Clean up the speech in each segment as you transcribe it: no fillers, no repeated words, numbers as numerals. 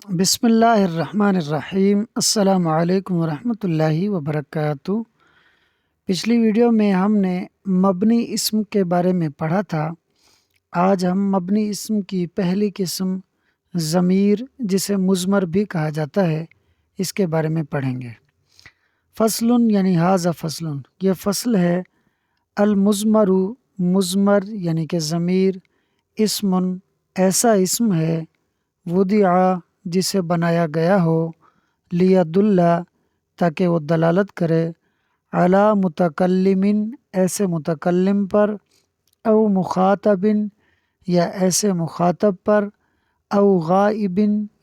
بسم اللہ الرحمن الرحیم۔ السلام علیکم ورحمۃ اللہ وبرکاتہ۔ پچھلی ویڈیو میں ہم نے مبنی اسم کے بارے میں پڑھا تھا۔ آج ہم مبنی اسم کی پہلی قسم ضمیر، جسے مضمر بھی کہا جاتا ہے، اس کے بارے میں پڑھیں گے۔ فصل یعنی ھذا فصل، یہ فصل ہے۔ المضمر، مضمر یعنی کہ ضمیر، اسم، ایسا اسم ہے، وضع، جسے بنایا گیا ہو، لیدل، تاکہ وہ دلالت کرے، علی متکلم، ایسے متکلم پر، او مخاطب، یا ایسے مخاطب پر، او غائب،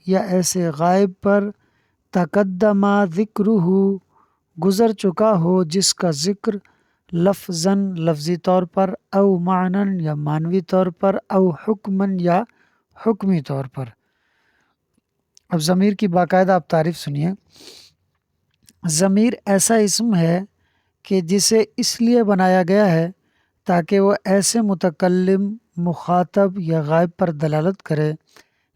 یا ایسے غائب پر، تقدم ذکرہ، گزر چکا ہو جس کا ذکر، لفظاً، لفظی طور پر، او معنن، یا معنوی طور پر، او حکماً، یا حکمی طور پر۔ اب ضمیر کی باقاعدہ آپ تعریف سنیے۔ ضمیر ایسا اسم ہے کہ جسے اس لیے بنایا گیا ہے تاکہ وہ ایسے متکلم، مخاطب یا غائب پر دلالت کرے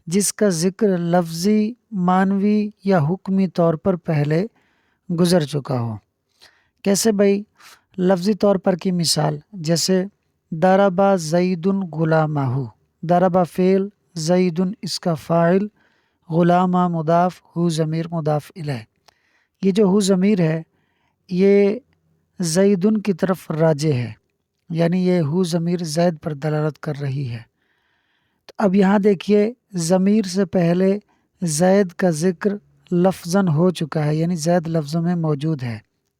جس کا ذکر لفظی، معنوی یا حکمی طور پر پہلے گزر چکا ہو۔ کیسے بھائی؟ لفظی طور پر کی مثال، جیسے ضرب زید غلامہ، ضرب فعل، زید اس کا فاعل، غلامہ مضاف، ہو ضمیر مضاف الیہ۔ یہ جو ہو ضمیر ہے یہ زیدن کی طرف راجع ہے، یعنی یہ ہو ضمیر زید پر دلالت کر رہی ہے۔ تو اب یہاں دیکھیے، ضمیر سے پہلے زید کا ذکر لفظاً ہو چکا ہے، یعنی زید لفظوں میں موجود ہے۔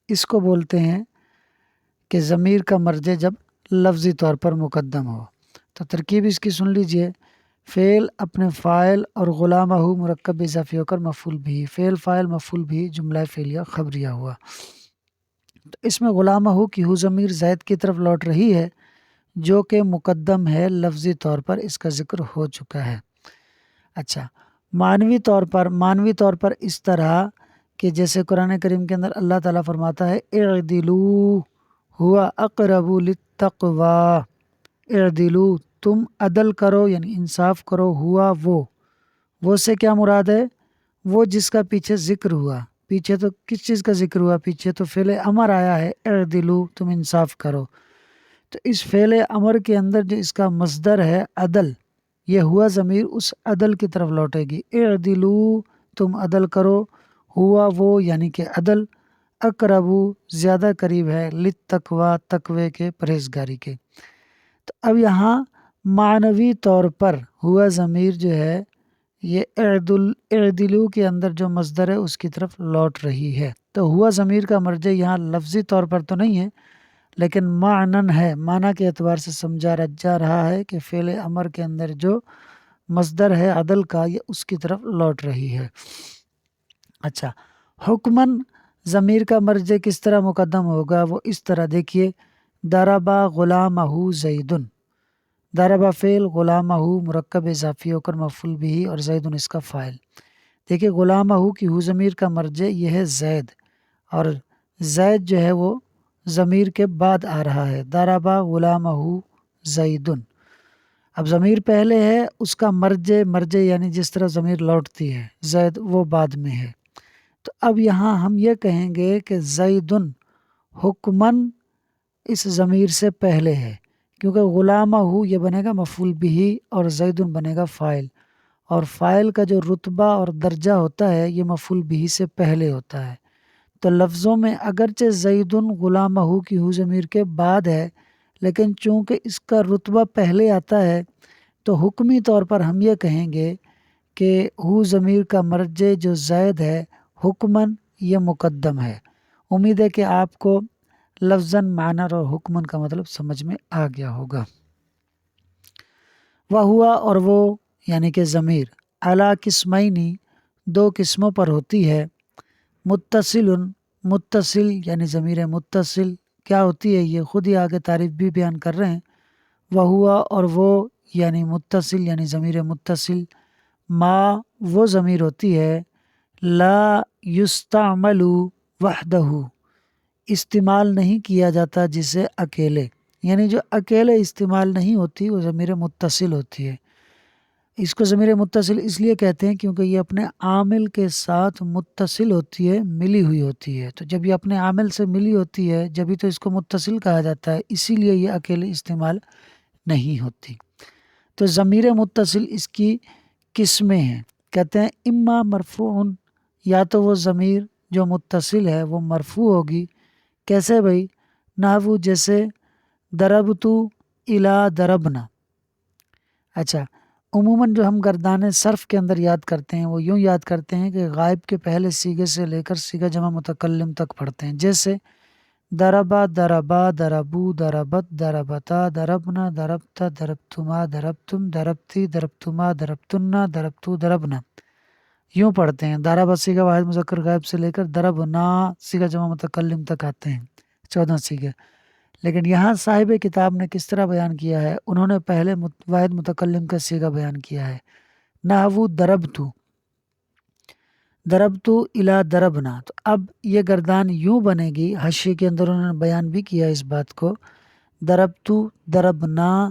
اس کو بولتے ہیں کہ ضمیر کا مرجع جب لفظی طور پر مقدم ہو۔ تو ترکیب اس کی سن لیجئے۔ فعل اپنے فاعل اور غلامہ مرکب اضافی ہو کر مفعول بھی، فعل فاعل مفعول بھی، جملہ فعلیہ خبریہ ہوا۔ تو اس میں غلامہ کی ہو ضمیر زید کی طرف لوٹ رہی ہے، جو کہ مقدم ہے، لفظی طور پر اس کا ذکر ہو چکا ہے۔ اچھا، معنوی طور پر اس طرح کہ جیسے قرآن کریم کے اندر اللہ تعالیٰ فرماتا ہے اعدلوا ہوا اقرب للتقوی، اعدلوا، تم عدل کرو یعنی انصاف کرو، ہوا وہ سے کیا مراد ہے؟ وہ جس کا پیچھے ذکر ہوا۔ پیچھے تو کس چیز کا ذکر ہوا؟ پیچھے تو فعل امر آیا ہے، اعدلوا، تم انصاف کرو۔ تو اس فعل امر کے اندر جو اس کا مصدر ہے عدل، یہ ہوا ضمیر اس عدل کی طرف لوٹے گی۔ اعدلوا، تم عدل کرو، ہوا وہ یعنی کہ عدل، اقرب زیادہ قریب ہے، للتقوی تقوی کے، پرہیزگاری کے۔ تو اب یہاں معنوی طور پر ہوا ضمیر جو ہے یہ اعدلوا کے اندر جو مصدر ہے اس کی طرف لوٹ رہی ہے۔ تو ہوا ضمیر کا مرجع یہاں لفظی طور پر تو نہیں ہے، لیکن معنن ہے، معنی کے اعتبار سے سمجھا جا رہا ہے کہ فعل امر کے اندر جو مصدر ہے عدل کا، یہ اس کی طرف لوٹ رہی ہے۔ اچھا، حکمن ضمیر کا مرجع کس طرح مقدم ہوگا؟ وہ اس طرح دیکھیے، ضرب غلامہ زید، ضرب فعل، غلامہ مرکب اضافی ہو کر مفعول بھی اور زید اس کا فاعل۔ دیکھیے غلامہ کی ہو ضمیر کا مرجع یہ ہے زید، اور زید جو ہے وہ ضمیر کے بعد آ رہا ہے، ضرب غلامہ زید۔ اب ضمیر پہلے ہے، اس کا مرجع یعنی جس طرح ضمیر لوٹتی ہے زید، وہ بعد میں ہے۔ تو اب یہاں ہم یہ کہیں گے کہ زیدن حکمن اس ضمیر سے پہلے ہے، کیونکہ غلامہ یہ بنے گا مفعول بھی اور زیدن بنے گا فاعل، اور فاعل کا جو رتبہ اور درجہ ہوتا ہے یہ مفعول بھی سے پہلے ہوتا ہے۔ تو لفظوں میں اگرچہ زیدن غلامہ کی ہو ضمیر کے بعد ہے، لیکن چونکہ اس کا رتبہ پہلے آتا ہے تو حکمی طور پر ہم یہ کہیں گے کہ ہو ضمیر کا مرجع جو زید ہے حکمن یہ مقدم ہے۔ امید ہے کہ آپ کو لفظاً، معنی اور حکمن کا مطلب سمجھ میں آ گیا ہوگا۔ ہوا اور وہ یعنی کہ ضمیر علی قسمینی، دو قسموں پر ہوتی ہے۔ متصل، متصل یعنی ضمیر متصل کیا ہوتی ہے یہ خود ہی آگے تعریف بھی بیان کر رہے ہیں۔ ہوا اور وہ یعنی متصل یعنی ضمیر متصل، ما وہ ضمیر ہوتی ہے، لا یستعمل وحدہ، استعمال نہیں کیا جاتا جسے اکیلے، یعنی جو اکیلے استعمال نہیں ہوتی وہ ضمیر متصل ہوتی ہے۔ اس کو ضمیر متصل اس لیے کہتے ہیں کیونکہ یہ اپنے عامل کے ساتھ متصل ہوتی ہے، ملی ہوئی ہوتی ہے۔ تو جب یہ اپنے عامل سے ملی ہوتی ہے جبھی تو اس کو متصل کہا جاتا ہے، اسی لیے یہ اکیلے استعمال نہیں ہوتی۔ تو ضمیر متصل اس کی قسمیں ہیں، کہتے ہیں اما مرفوع، یا تو وہ ضمیر جو متصل ہے وہ مرفوع ہوگی۔ کیسے بھائی؟ نحو جیسے ضربت الی ضربنا۔ اچھا، عموماً جو ہم گردان صرف کے اندر یاد کرتے ہیں وہ یوں یاد کرتے ہیں کہ غائب کے پہلے سیغے سے لے کر سیغہ جمع متکلم تک پڑھتے ہیں، جیسے ضربا ضربا ضربو ضربت ضربتا ضربنا ضربتا ضربتما ضربتم ضربتی ضربتما ضربتنا ضربتو ضربنا، یوں پڑھتے ہیں۔ ضربا سیغہ واحد مذکر غائب سے لے کر ضربنا سیغہ جمع متکلم تک آتے ہیں، 14 سیغے۔ لیکن یہاں صاحب کتاب نے کس طرح بیان کیا ہے؟ انہوں نے پہلے واحد متکلم کا سیغہ بیان کیا ہے، نحو ضربتو الی ضربنا۔ تو اب یہ گردان یوں بنے گی، حاشیے کے اندر انہوں نے بیان بھی کیا اس بات کو، ضربتو ضربنا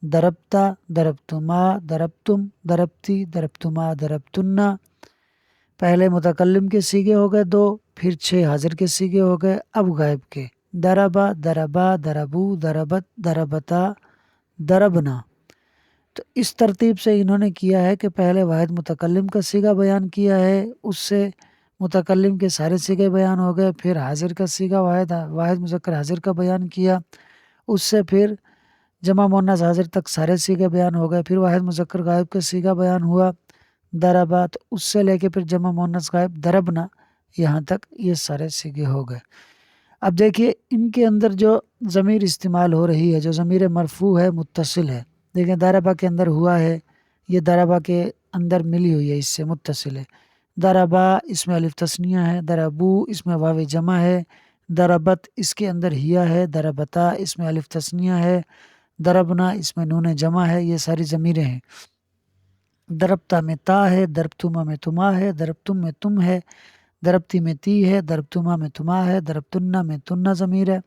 ضربتا ضربتما ضربتم ضربتی ضربتما ضربتنا۔ پہلے متکلم کے سیغے ہو گئے 2، پھر 6 حاضر کے سیغے ہو گئے، اب غائب کے، ضربا ضربا ضربو ضربت ضربتا ضربنا۔ تو اس ترتیب سے انہوں نے کیا ہے کہ پہلے واحد متکلم کا سیغہ بیان کیا ہے، اس سے متکلم کے سارے سیغے بیان ہو گئے، پھر حاضر کا سیغہ واحد مذکر حاضر کا بیان کیا، اس سے پھر جمع مؤنث حاضر تک سارے سیغے بیان ہو گئے، پھر واحد مذکر غائب کا سیغہ بیان ہوا ضربا، تو اس سے لے کے پھر جمع مؤنث غائب ضربنا، یہاں تک یہ سارے سیغے ہو گئے۔ اب دیکھیے ان کے اندر جو ضمیر استعمال ہو رہی ہے، جو ضمیر مرفوع ہے متصل ہے، دیکھیں ضربا کے اندر ہوا ہے، یہ ضربا کے اندر ملی ہوئی ہے، اس سے متصل ہے۔ ضربا اس میں الف تثنیہ ہے، ضربو اس میں واو جمع ہے، ضربت اس کے اندر ہیا ہے، ضربتا اس میں الف تثنیہ ہے، ضربنا اس میں نون جمع ہے، یہ ساری ضمیریں ہیں۔ ضربتا میں تا ہے، ضربتما میں تما ہے، ضربتم میں تم ہے، ضربتی میں تی ہے، ضربتما میں تما ہے، ضربتنا میں تنہ ضمیر ہے،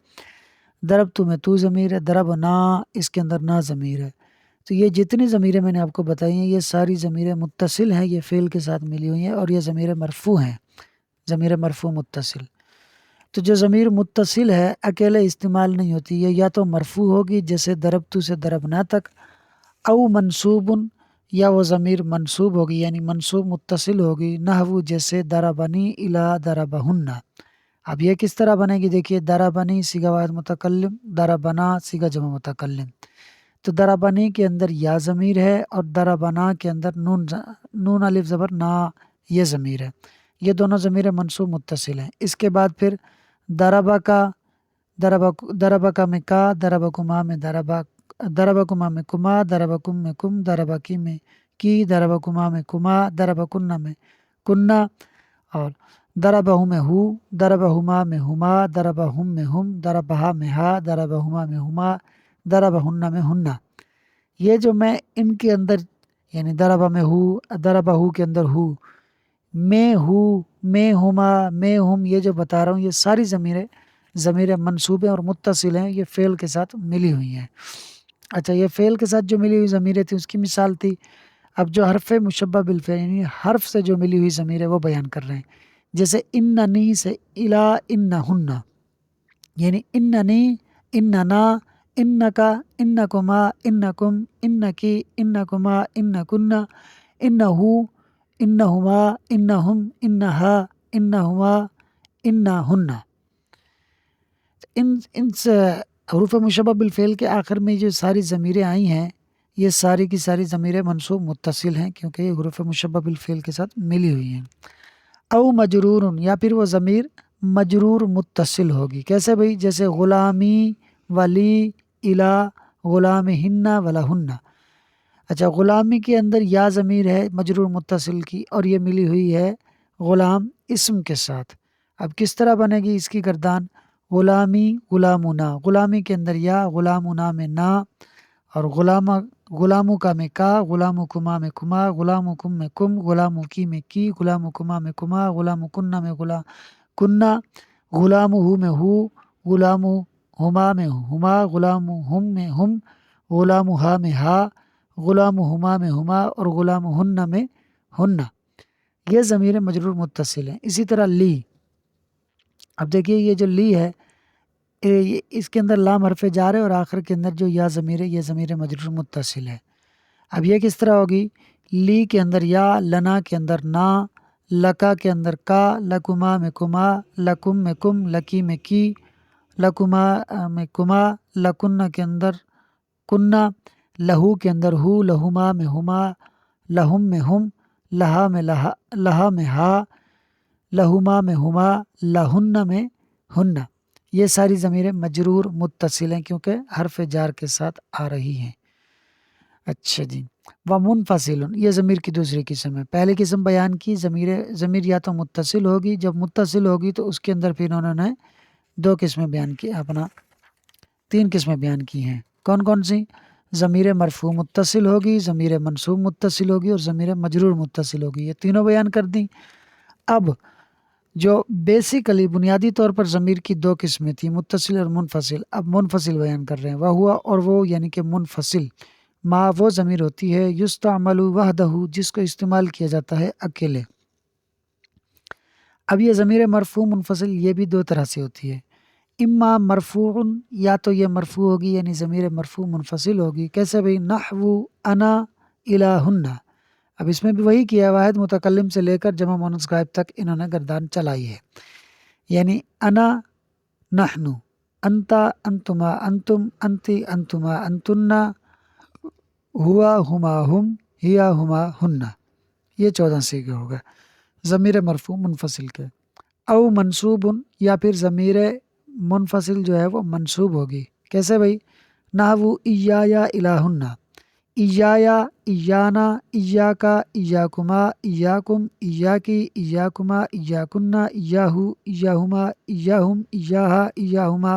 ضربتو میں تو ضمیر ہے، ضربنا اس کے اندر نا ضمیر ہے۔ تو یہ جتنی ضمیریں میں نے آپ کو بتائی ہیں یہ ساری ضمیریں متصل ہیں، یہ فعل کے ساتھ ملی ہوئی ہیں، اور یہ ضمیر مرفوع ہیں، ضمیر مرفوع متصل۔ تو جو ضمیر متصل ہے اکیلے استعمال نہیں ہوتی، یہ یا تو مرفوع ہوگی جیسے ضربتو سے ضربنا تک، او منصوب، یا وہ ضمیر منصوب ہوگی یعنی منصوب متصل ہوگی، نحو جیسے ضربنی الی ضربہن۔ اب یہ کس طرح بنے گی؟ دیکھیے ضربنی صیغہ واحد متکلم، ضربنا صیغہ جمع متکلم۔ تو ضربنی کے اندر یا ضمیر ہے اور ضربنا کے اندر نون الف زبر نا یہ ضمیر ہے، یہ دونوں ضمیر منصوب متصل ہیں۔ اس کے بعد پھر ضربا کا میں کا، ضربکما میں ضربکما میں کما، ضربکم میں کم، ضربکی میں کی، ضربکما میں کما، ضربکنہ میں کنہ، اور ضربہو میں ہو، ضربہما میں ہما، ضربہم میں ہم، ضربہا میں ہا، ضربہما میں ہما، ضربہن میں ہنہ۔ یہ جو میں ان کے اندر یعنی ضربہ میں ہو، ضربہو کے اندر ہو، میں ہو، میں ہما، میں ہم، یہ جو بتا رہا ہوں یہ ساری ضمیر منصوبیں اور متصل ہیں، یہ فعل کے ساتھ ملی ہوئی ہیں۔ اچھا، یہ فعل کے ساتھ جو ملی ہوئی ضمیریں تھیں اس کی مثال تھی۔ اب جو حرف مشبہ بالفعل یعنی حرف سے جو ملی ہوئی ضمیر ہے وہ بیان کر رہے ہیں، جیسے اننی سے الا انہن، یعنی اننی، اننا، انکا، انکما، انکم، انکی، انکما، انکنہ، انہو، انہما، انہم، انہا، انہما، انہن۔ ان حروف مشبہ بالفعل کے آخر میں جو ساری ضمیریں آئی ہیں یہ ساری کی ساری ضمیریں منصوب متصل ہیں کیونکہ یہ حروف مشبہ بالفعل کے ساتھ ملی ہوئی ہیں۔ او مجرور، یا پھر وہ ضمیر مجرور متصل ہوگی، کیسے بھئی؟ جیسے غلامی ولی الا غلامہن ولہن۔ اچھا، غلامی کے اندر یا ضمیر ہے مجرور متصل کی اور یہ ملی ہوئی ہے غلام اسم کے ساتھ۔ اب کس طرح بنے گی اس کی گردان؟ غلامی غلامنا، غلامی کے اندر یا، غلامنا میں نا، اور غلامو کا میں کا، غلامو کما میں کما، غلامو کم میں کم، غلامو کی میں کی، غلامو کما میں کما، غلامو کنہ میں کنہ، غلامو ہو میں ہو، غلامو ہما میں ہما، غلامو ہم میں ہم، غلامو ہا میں ہا، غلام ہما میں ہما اور غلام ہن میں ہن، یہ ضمیر مجرور متصل ہیں۔ اسی طرح لی، اب دیکھیے یہ جو لی ہے اس کے اندر لام حرف جار ہے اور آخر کے اندر جو یا ضمیر ہے یہ ضمیر مجرور متصل ہے۔ اب یہ کس طرح ہوگی؟ لی کے اندر یا، لنا کے اندر نا، لکا کے اندر کا، لکما میں کما، لکم میں کم، لکی میں کی، لکما میں کما، لکنہ کے اندر کنہ، لہو کے اندر ہو، لہما میں ہما، لہم میں ہم، لہا میں لہا میں ہا، لہما میں ہما، لہن میں ہن۔ یہ ساری ضمیریں مجرور متصل ہیں کیونکہ حرف جار کے ساتھ آ رہی ہیں۔ اچھا جی، ومنفصل، یہ ضمیر کی دوسری قسم ہے۔ پہلی قسم بیان کی ضمیر یا تو متصل ہوگی، جب متصل ہوگی تو اس کے اندر پھر انہوں نے دو قسمیں بیان کی، تین قسمیں بیان کی ہیں۔ کون کون سی؟ ضمیر مرفوع متصل ہوگی، ضمیر منصوب متصل ہوگی اور ضمیر مجرور متصل ہوگی، یہ تینوں بیان کر دیں۔ اب جو بیسیکلی بنیادی طور پر ضمیر کی دو قسمیں تھیں، متصل اور منفصل، اب منفصل بیان کر رہے ہیں۔ وہ ہوا، اور وہ یعنی کہ منفصل، ما وہ ضمیر ہوتی ہے یستعمل وحدہ، جس کو استعمال کیا جاتا ہے اکیلے۔ اب یہ ضمیر مرفوع منفصل یہ بھی دو طرح سے ہوتی ہے، اما مرفوع، یا تو یہ مرفوع ہوگی یعنی ضمیر مرفوع منفصل ہوگی، کیسے بھئی؟ نحو انا الہن، اب اس میں بھی وہی کیا، واحد متکلم سے لے کر جمع مؤنث غائب تک انہوں نے گردان چلائی ہے، یعنی انا نحنو، انتا انتما انتم، انتی انتما انتن، ہوا ہما ہم، ہیا ہما ہن، یہ 14 سیغے ہو گئے ضمیر مرفوع منفصل کے۔ او منصوب، یا پھر ضمیر منفصل جو ہے وہ منصوب ہوگی، کیسے بھائی؟ نحو ایایا الہن، ایایا ایانا، ایاکا ایاکما، ایاکم ایاکی، ایاکما ایاکن، ایاہو ایاہما، ایاہم ایاہا، ایاہما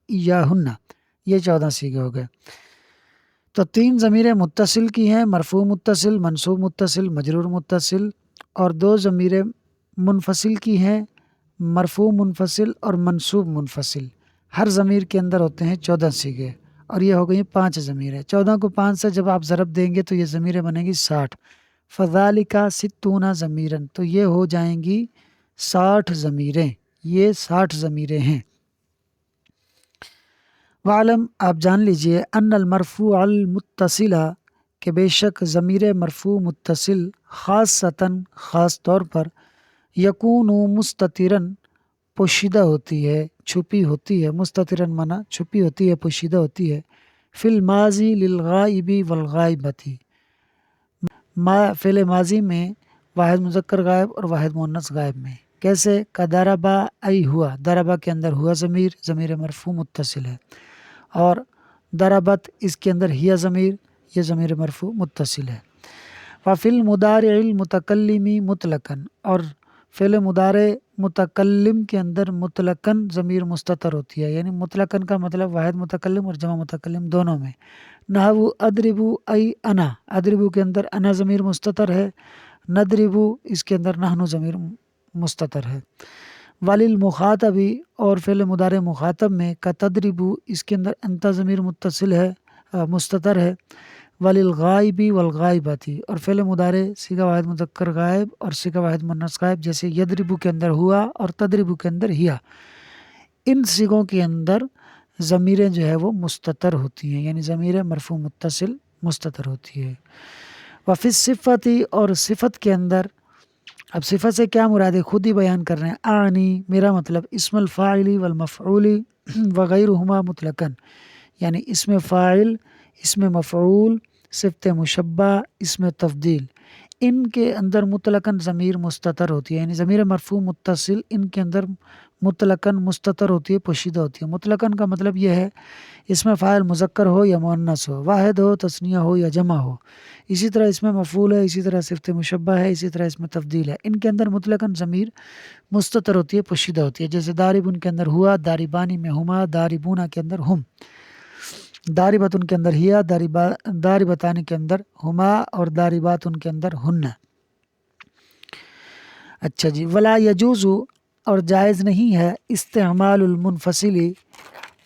ایاہن، یہ 14 سیغے ہو گئے۔ تو تین ضمیریں متصل کی ہیں، مرفوع متصل، منصوب متصل، مجرور متصل، اور دو ضمیریں منفصل کی ہیں، مرفوع منفصل اور منصوب منفصل۔ ہر ضمیر کے اندر ہوتے ہیں 14 سیغے، اور یہ ہو گئی 5 ضمیریں۔ 14 کو 5 سے جب آپ ضرب دیں گے تو یہ ضمیریں بنے گی 60، فذالک 60 ضمیرا، تو یہ ہو جائیں گی 60 ضمیریں، یہ 60 ضمیریں ہیں۔ وعلم، آپ جان لیجئے، ان المرفوع المتصل، کہ بے شک ضمیر مرفوع متصل خاصتاً خاص طور پر، یکون مستترن پوشیدہ ہوتی ہے، چھپی ہوتی ہے، مستترن معنی چھپی ہوتی ہے، پوشیدہ ہوتی ہے، فی الماضی للغائب والغائبتی، فعل ماضی میں واحد مذکر غائب اور واحد مؤنث غائب میں، کیسے؟ کضربا ای ہوا، ضربا کے اندر ہوا ضمیر مرفوع متصل ہے، اور ضربت اس کے اندر ہیا ضمیر، یہ ضمیر مرفوع متصل ہے۔ وفی المضارع المتکلم مطلقاً، اور فعل مضارع متکلم کے اندر مطلقاً ضمیر مستتر ہوتی ہے، یعنی مطلقاً کا مطلب واحد متکلم اور جمع متکلم دونوں میں۔ نحو اضربو ای انا، اضربو کے اندر انا ضمیر مستتر ہے، نضربو اس کے اندر نحن ضمیر مستتر ہے۔ وللمخاطبی، اور فعل مضارع مخاطب میں کتضربو اس کے اندر انت ضمیر متصل ہے، مستتر ہے۔ وللغائبی والغائبتی، اور فعل مضارع صیغہ واحد مذکر غائب اور صیغہ واحد مؤنث غائب، جیسے یضربو کے اندر ہوا اور تضربو کے اندر ہیا، ان صیغوں کے اندر ضمیریں جو ہے وہ مستتر ہوتی ہیں، یعنی ضمیر مرفوع متصل مستتر ہوتی ہے۔ وفی الصفتی، اور صفت کے اندر، اب صفت سے کیا مراد ہے خود ہی بیان کر رہے ہیں، اعنی میرا مطلب اسم الفاعل والمفعول وغیرہما مطلقاً، یعنی اسم فاعل، اسم مفعول، صفت مشبہ، اسم تفضیل، ان کے اندر مطلقاً ضمیر مستتر ہوتی ہے، یعنی ضمیر مرفوع متصل ان کے اندر مطلقاً مستتر ہوتی ہے، پوشیدہ ہوتی ہے۔ مطلقاً کا مطلب یہ ہے اسم فاعل مذکر ہو یا مؤنث ہو، واحد ہو، تثنیہ ہو یا جمع ہو، اسی طرح اسم مفعول ہے، اسی طرح صفت مشبہ ہے، اسی طرح اسم تفضیل ہے، ان کے اندر مطلقاً ضمیر مستتر ہوتی ہے، پوشیدہ ہوتی ہے، جیسے داربن کے اندر ہوا، داربانی میں ہما، داربونا کے اندر ہم، داربتن کے اندر ہیا، داربتانی کے اندر ہما، اور دارباتن کے اندر ہن۔ اچھا جی، ولا یجوز، اور جائز نہیں ہے، استعمال المنفصل،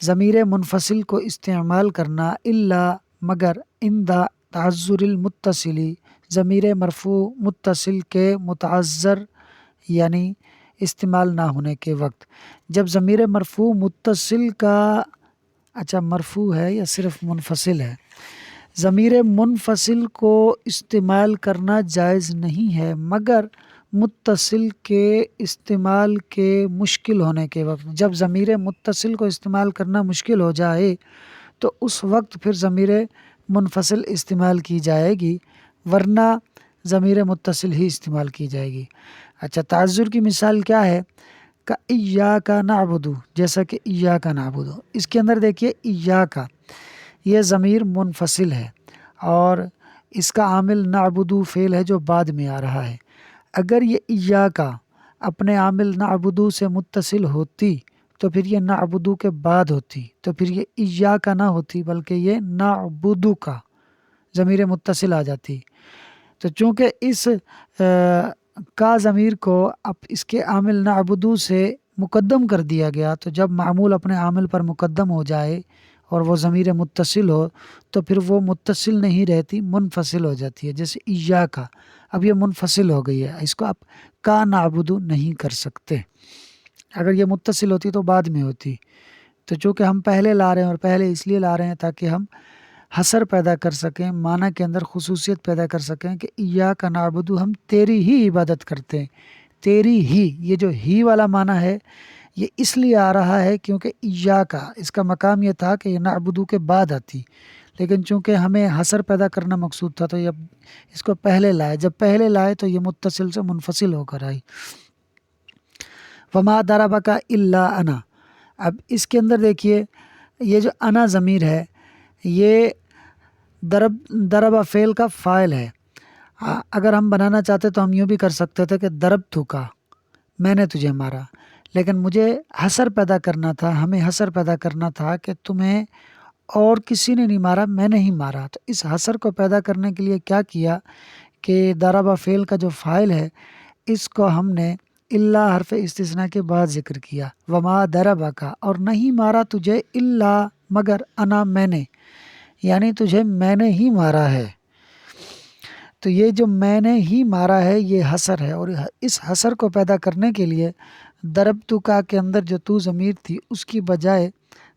ضمیر منفصل کو استعمال کرنا، الا مگر، تعذر المتصلی، ضمیر مرفوع متصل کے متعذر یعنی استعمال نہ ہونے کے وقت. جب ضمیر مرفوع متصل کا مرفوع ہے یا صرف منفصل ہے، ضمیر منفصل کو استعمال کرنا جائز نہیں ہے مگر متصل کے استعمال کے مشکل ہونے کے وقت. جب ضمیر متصل کو استعمال کرنا مشکل ہو جائے تو اس وقت پھر ضمیر منفصل استعمال کی جائے گی، ورنہ ضمیر متصل ہی استعمال کی جائے گی. تعذر کی مثال کیا ہے؟ کہ ایاک نعبد، جیسا کہ ایاک نعبد. اس کے اندر دیکھیے ایاک، یہ ضمیر منفصل ہے اور اس کا عامل نعبد فعل ہے جو بعد میں آ رہا ہے. اگر یہ ایاک اپنے عامل نعبد سے متصل ہوتی تو پھر یہ نعبد کے بعد ہوتی، تو پھر یہ ایاک نہ ہوتی بلکہ یہ نعبد کا ضمیر متصل آ جاتی. تو چونکہ اس کا ضمیر کو اب اس کے عامل نعبد سے مقدم کر دیا گیا، تو جب معمول اپنے عامل پر مقدم ہو جائے اور وہ ضمیر متصل ہو تو پھر وہ متصل نہیں رہتی، منفصل ہو جاتی ہے. جیسے ایاک، اب یہ منفصل ہو گئی ہے، اس کو آپ کا نعبد نہیں کر سکتے. اگر یہ متصل ہوتی تو بعد میں ہوتی. تو چونکہ ہم پہلے لا رہے ہیں، اور پہلے اس لیے لا رہے ہیں تاکہ ہم حصر پیدا کر سکیں، معنی کے اندر خصوصیت پیدا کر سکیں کہ ایاک نعبد، ہم تیری ہی عبادت کرتے ہیں. تیری ہی، یہ جو ہی والا معنی ہے یہ اس لیے آ رہا ہے کیونکہ ایاک، اس کا مقام یہ تھا کہ یہ نعبد کے بعد آتی، لیکن چونکہ ہمیں حصر پیدا کرنا مقصود تھا تو یہ اس کو پہلے لائے. جب پہلے لائے تو یہ متصل سے منفصل ہو کر آئی. وما ضربک الا انا. اب اس کے اندر دیکھیے یہ جو انا ضمیر ہے یہ ضرب فعل کا فاعل ہے. اگر ہم بنانا چاہتے تو ہم یوں بھی کر سکتے تھے کہ ضربتک کا، میں نے تجھے مارا، لیکن مجھے حصر پیدا کرنا تھا، ہمیں حصر پیدا کرنا تھا کہ تمہیں اور کسی نے نہیں مارا، میں نے ہی مارا. تو اس حصر کو پیدا کرنے کے لیے کیا کیا کہ ضرب فعل کا جو فاعل ہے اس کو ہم نے الا حرف استثناء کے بعد ذکر کیا. وما ضربک، اور نہیں مارا تجھے، الا مگر، انا میں نے، یعنی تجھے میں نے ہی مارا ہے. تو یہ جو میں نے ہی مارا ہے یہ حصر ہے، اور اس حصر کو پیدا کرنے کے لیے ضربتک کے اندر جو تو ضمیر تھی اس کی بجائے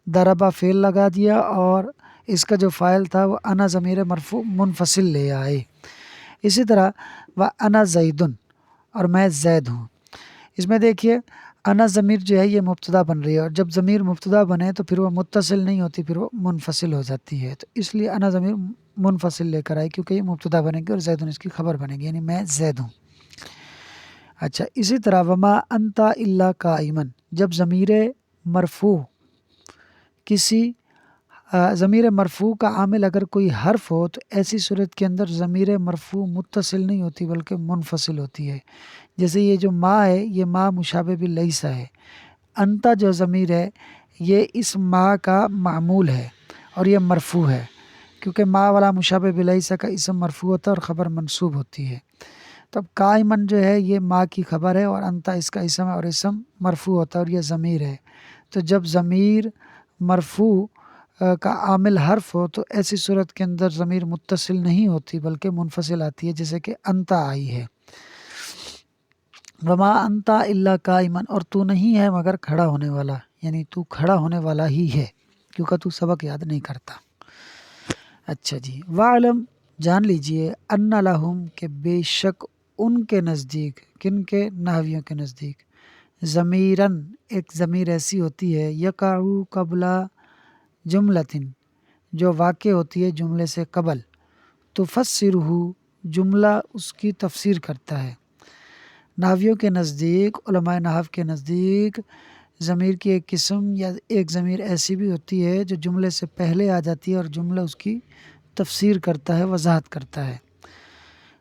ضرب فعل لگا دیا اور اس کا جو فاعل تھا وہ انا ضمیر مرفوع منفصل لے آئے. اسی طرح انا زید، اور میں زید ہوں. اس میں دیکھیے انا ضمیر جو ہے یہ مبتدا بن رہی ہے، اور جب ضمیر مبتدا بنے تو پھر وہ متصل نہیں ہوتی، پھر وہ منفصل ہو جاتی ہے. تو اس لیے انا ضمیر منفصل لے کر آئی کیونکہ یہ مبتدا بنے گی اور زیدن اس کی خبر بنے گی، یعنی میں زید ہوں. اسی طرح وما انت الا قائما، جب ضمیر مرفوع کسی ضمیر مرفوع کا عامل اگر کوئی حرف ہو تو ایسی صورت کے اندر ضمیر مرفوع متصل نہیں ہوتی بلکہ منفصل ہوتی ہے. جیسے یہ جو ما ہے یہ ما مشابہ باللیس ہے. انتا جو ضمیر ہے یہ اس ما کا معمول ہے اور یہ مرفوع ہے، کیونکہ ما والا مشابہ باللیس کا اسم مرفوع ہوتا ہے اور خبر منصوب ہوتی ہے. تب قائمن جو ہے یہ ما کی خبر ہے اور انتا اس کا اسم ہے اور اسم مرفوع ہوتا ہے اور یہ ضمیر ہے. تو جب ضمیر مرفوع کا عامل حرف ہو تو ایسی صورت کے اندر ضمیر متصل نہیں ہوتی بلکہ منفصل آتی ہے، جیسے کہ انتا آئی ہے. وما انتا الا قائما، اور تو نہیں ہے مگر کھڑا ہونے والا، یعنی تو کھڑا ہونے والا ہی ہے کیونکہ تو سبق یاد نہیں کرتا. جی. وعلم، جان لیجئے، ان لہم، کہ بے شک ان کے نزدیک، کن کے؟ نحویوں کے نزدیک، ضمیرن، ایک ضمیر ایسی ہوتی ہے یقعو قبل جملتن، جو واقع ہوتی ہے جملے سے قبل، تفسرہ، جملہ اس کی تفسیر کرتا ہے. نحویوں کے نزدیک، علماء نحو کے نزدیک، ضمیر کی ایک قسم یا ایک ضمیر ایسی بھی ہوتی ہے جو جملے سے پہلے آ جاتی ہے اور جملہ اس کی تفسیر کرتا ہے، وضاحت کرتا ہے.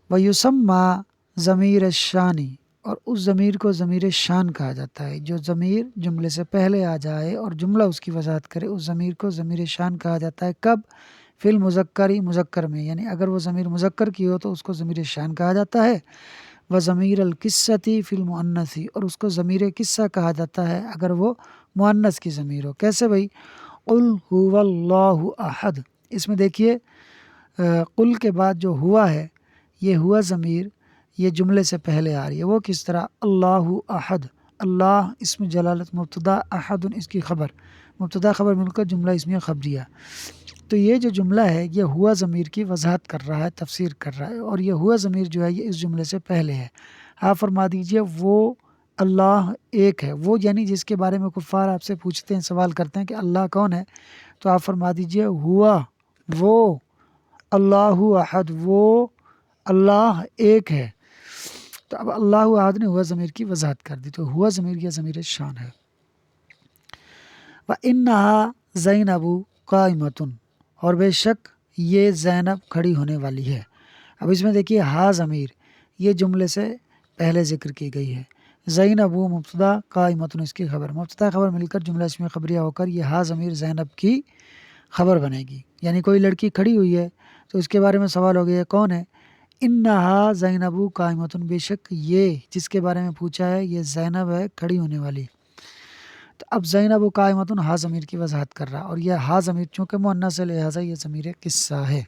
وَيُسَمَّى ضمیر الشانی، اور اس ضمیر کو ضمیر شان کہا جاتا ہے. جو ضمیر جملے سے پہلے آ جائے اور جملہ اس کی وضاحت کرے اس ضمیر کو ضمیر شان کہا جاتا ہے. کب؟ فی المذکری، مذکر میں، یعنی اگر وہ ضمیر مذکر کی ہو تو اس کو ضمیر شان کہا جاتا ہے. وضمیر القصتی فی المؤنثی، اور اس کو ضمیر قصہ کہا جاتا ہے اگر وہ مؤنث کی ضمیر ہو. کیسے بھائی؟ قل هو اللہ احد، اس میں دیکھیے قل کے بعد جو ہوا ہے، یہ ہوا ضمیر یہ جملے سے پہلے آ رہی ہے۔ وہ کس طرح؟ اللہ احد، اللہ اسم جلالت مبتدا، احد اس کی خبر، مبتدا خبر مل کر جملہ اسمیہ خبریہ۔ تو یہ جو جملہ ہے یہ ہوا ضمیر کی وضاحت کر رہا ہے، تفسیر کر رہا ہے، اور یہ ہوا ضمیر جو ہے یہ اس جملے سے پہلے ہے۔ آپ فرما دیجئے وہ اللہ ایک ہے، وہ یعنی جس کے بارے میں کفار آپ سے پوچھتے ہیں، سوال کرتے ہیں کہ اللہ کون ہے، تو آپ فرما دیجئے ہوا وہ، اللہ احد وہ اللہ ایک ہے۔ تو اب اللہ احد نے ہوا ضمیر کی وضاحت کر دی، تو ہوا ضمیر یہ ضمیر شان ہے۔ وَإِنَّهَا زَيْنَبُ قَائِمَةٌ، اور بے شک یہ زینب کھڑی ہونے والی ہے۔ اب اس میں دیکھیے ہا ضمیر یہ جملے سے پہلے ذکر کی گئی ہے، زینب مبتدا قائمۃ اس کی خبر، مبتدا خبر مل کر جملہ اسمیہ خبریہ ہو کر یہ ہا ضمیر زینب کی خبر بنے گی، یعنی کوئی لڑکی کھڑی ہوئی ہے تو اس کے بارے میں سوال ہو گیا کون ہے؟ انہا زینب قائمۃ، بے شک یہ جس کے بارے میں پوچھا ہے یہ زینب ہے کھڑی ہونے والی۔ تو اب زینب قائمۃ ہا ضمیر کی وضاحت کر رہا، اور یہ ہا ضمیر چونکہ مؤنث ہے لہٰذا یہ ضمیر قصہ ہے۔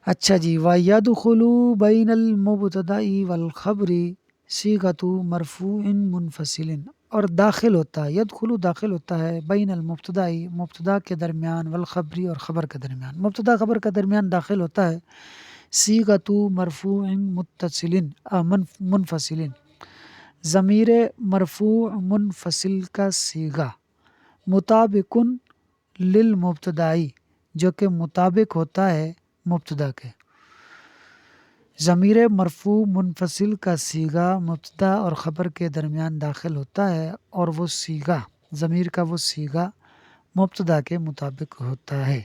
اچھا جی، وَيَدْخُلُ بَيْنَ الْمُبْتَدَإِ وَالْخَبْرِ صِيغَةُ مَرْفُوعٍ مُنْفَصِلٍ، اور داخل ہوتا ہے، یدخلو داخل ہوتا ہے، بین المبتدائی مبتدا کے درمیان، والخبری اور خبر کے درمیان، مبتدا خبر کے درمیان داخل ہوتا ہے، صیغۃ مرفوع متصل منفصل، ضمیر مرفوع منفصل کا صیغہ، مطابق للمبتدائی جو کہ مطابق ہوتا ہے مبتدا کے، ضمیر مرفوع منفصل کا صیغہ مبتدا اور خبر کے درمیان داخل ہوتا ہے، اور وہ صیغہ ضمیر کا وہ صیغہ مبتدا کے مطابق ہوتا ہے۔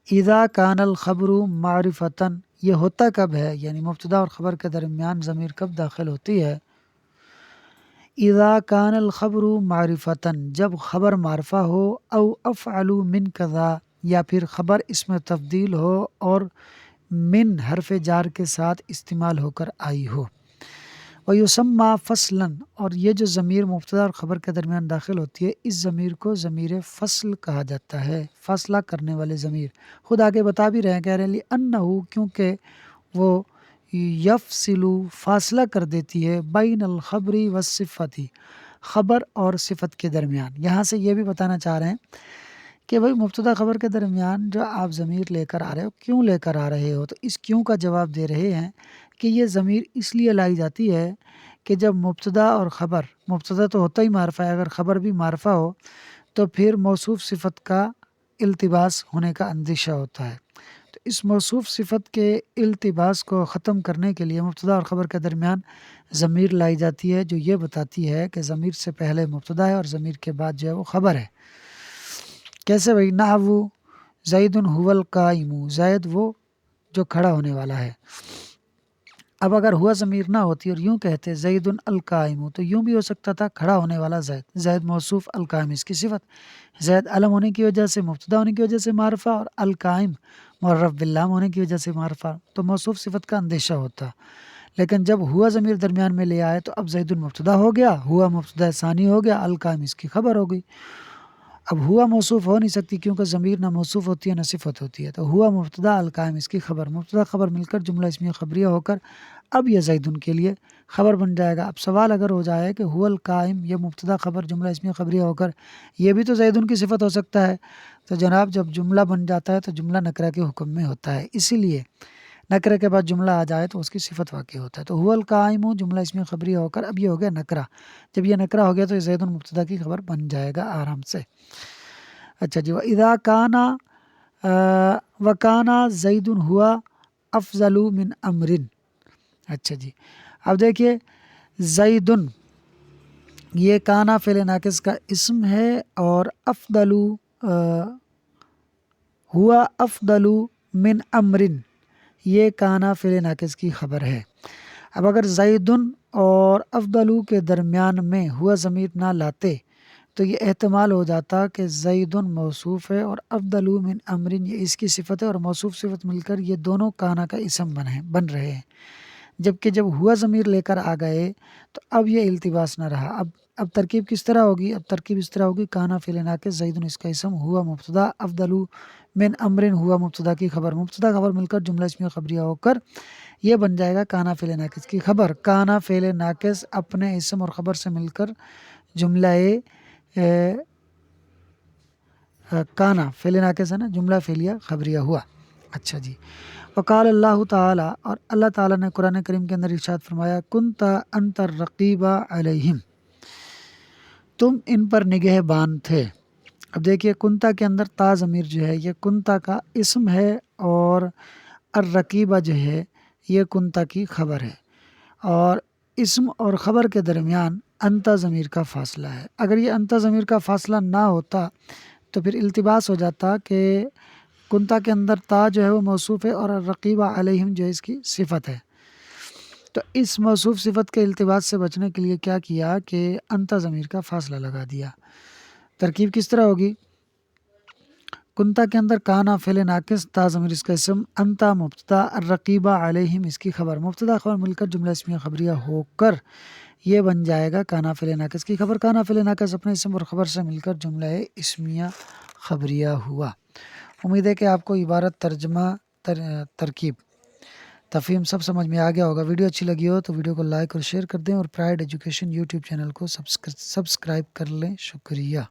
اذا کان الخبر معرفتاً، یہ ہوتا کب ہے، یعنی مبتدا اور خبر کے درمیان ضمیر کب داخل ہوتی ہے؟ اذا کان الخبر معرفتاً، جب خبر معرفہ ہو، او افعل من کذا، یا پھر خبر اس میں تبدیل ہو اور من حرف جار کے ساتھ استعمال ہو کر آئی ہو۔ وَيُسَمَّى فَصْلًا، اور یہ جو ضمیر مبتدا اور خبر کے درمیان داخل ہوتی ہے اس ضمیر کو ضمیر فصل کہا جاتا ہے، فاصلہ کرنے والے ضمیر۔ خود آگے بتا بھی رہے ہیں، کہہ رہے ہیں لِأَنَّهُ، کیونکہ وہ یفصل فاصلہ کر دیتی ہے بین الخبر والصفت، خبر اور صفت کے درمیان۔ یہاں سے یہ بھی بتانا چاہ رہے ہیں کہ بھائی مبتدا خبر کے درمیان جو آپ ضمیر لے کر آ رہے ہو، کیوں لے کر آ رہے ہو؟ تو اس کیوں کا جواب دے رہے ہیں کہ یہ ضمیر اس لیے لائی جاتی ہے کہ جب مبتدا اور خبر، مبتدا تو ہوتا ہی معرفہ ہے، اگر خبر بھی معرفہ ہو تو پھر موصوف صفت کا التباس ہونے کا اندیشہ ہوتا ہے۔ تو اس موصوف صفت کے التباس کو ختم کرنے کے لیے مبتدا اور خبر کے درمیان ضمیر لائی جاتی ہے، جو یہ بتاتی ہے کہ ضمیر سے پہلے مبتدا ہے اور ضمیر کے بعد جو ہے وہ خبر ہے۔ کیسے بھائی؟ نحو زید هو القائم، زید وہ جو کھڑا ہونے والا ہے۔ اب اگر ہوا ضمیر نہ ہوتی اور یوں کہتے زید القائم، تو یوں بھی ہو سکتا تھا کھڑا ہونے والا زید، زید موصوف، القائم اس کی صفت، زید علم ہونے کی وجہ سے، مبتدا ہونے کی وجہ سے معرفہ، اور القائم معرف باللام ہونے کی وجہ سے معرفہ، تو موصوف صفت کا اندیشہ ہوتا۔ لیکن جب ہوا ضمیر درمیان میں لے آئے تو اب زید مبتدا ہو گیا، ہوا مبتدا ثانی ہو گیا، القائم اس کی خبر ہو گئی۔ اب ہوا موصوف ہو نہیں سکتی کیونکہ ضمیر نہ موصوف ہوتی ہے نہ صفت ہوتی ہے، تو ہوا مبتدا، القائم اس کی خبر، مبتدا خبر مل کر جملہ اسمیہ خبریہ ہو کر اب یہ زیدن کے لیے خبر بن جائے گا۔ اب سوال اگر ہو جائے کہ ہوا القائم، یہ مبتدا خبر جملہ اسمیہ خبریہ ہو کر یہ بھی تو زیدن کی صفت ہو سکتا ہے، تو جناب جب جملہ بن جاتا ہے تو جملہ نکرہ کے حکم میں ہوتا ہے، اسی لیے نکرہ کے بعد جملہ آ جائے تو اس کی صفت واقع ہوتا ہے۔ تو ہوا القائم جملہ اسمیہ خبریہ ہو کر اب یہ ہو گیا نکرہ، جب یہ نکرہ ہو گیا تو یہ زیدن مبتدا کی خبر بن جائے گا آرام سے۔ اچھا جی، وَإِذَا كَانَ وَكَانَ زَيْدٌ هُوَ أَفْضَلُ مِنْ أَمْرٍ۔ اچھا جی، اب دیکھیے زیدن یہ کانا فعل ناقص کا اسم ہے، اور افضل ہوا افضل من امرن یہ کانا فعل ناقص کی خبر ہے۔ اب اگر زیدن اور افضل کے درمیان میں ہوا ضمیر نہ لاتے تو یہ احتمال ہو جاتا کہ زیدن موصوف ہے اور افضل من امرن یہ اس کی صفت ہے، اور موصوف صفت مل کر یہ دونوں کانا کا اسم بن رہے ہیں۔ جبکہ جب ہوا ضمیر لے کر آ گئے تو اب یہ التباس نہ رہا، اب ترکیب کس طرح ہوگی؟ اب ترکیب اس طرح ہوگی کانا فعل ناقص زیدن اس کا اسم ہوا مبتدا افضل من امر ہوا مبتدا کی خبر، مبتدا خبر مل کر جملہ اسمیہ خبریہ ہو کر یہ بن جائے گا کانا فعل ناقص کی خبر۔ کانا فعل ناقص اپنے اسم اور خبر سے مل کر جملہ کانا فعل ناقص ہے نا، جملہ فعلیہ خبریہ ہوا۔ اچھا جی، وقال اللہ تعالی، اور اللہ تعالیٰ نے قرآن کریم کے اندر ارشاد فرمایا کنت انت الرقیب علیہم، تم ان پر نگہبان تھے۔ اب دیکھیے کنتا کے اندر تا ضمیر جو ہے یہ کنتا کا اسم ہے اور الرقیبہ جو ہے یہ کنتا کی خبر ہے، اور اسم اور خبر کے درمیان انتا ضمیر کا فاصلہ ہے۔ اگر یہ انتا ضمیر کا فاصلہ نہ ہوتا تو پھر التباس ہو جاتا کہ کنتا کے اندر تا جو ہے وہ موصوف ہے اور الرقیبہ علیہم جو ہے اس کی صفت ہے، تو اس موصوف صفت کے التباس سے بچنے کے لیے کیا کیا کہ انتا ضمیر کا فاصلہ لگا دیا۔ ترکیب کس طرح ہوگی؟ کنتا کے اندر کانا فعل ناقص تا ضمیر اس کا اسم انتا مبتدا الرقیبہ علیہم اس کی خبر، مبتدا خبر مل کر جملہ اسمیہ خبریہ ہو کر یہ بن جائے گا کانا فعل ناقص کی خبر۔ کانا فعل ناقص اپنے اسم اور خبر سے مل کر جملہ اسمیہ خبریہ ہوا۔ امید ہے کہ آپ کو عبارت ترجمہ ترکیب تفہیم سب سمجھ میں آ گیا ہوگا۔ ویڈیو اچھی لگی ہو تو ویڈیو کو لائک اور شیئر کر دیں، اور پرائڈ ایجوکیشن یوٹیوب چینل کو سبسکرائب کر لیں۔ شکریہ۔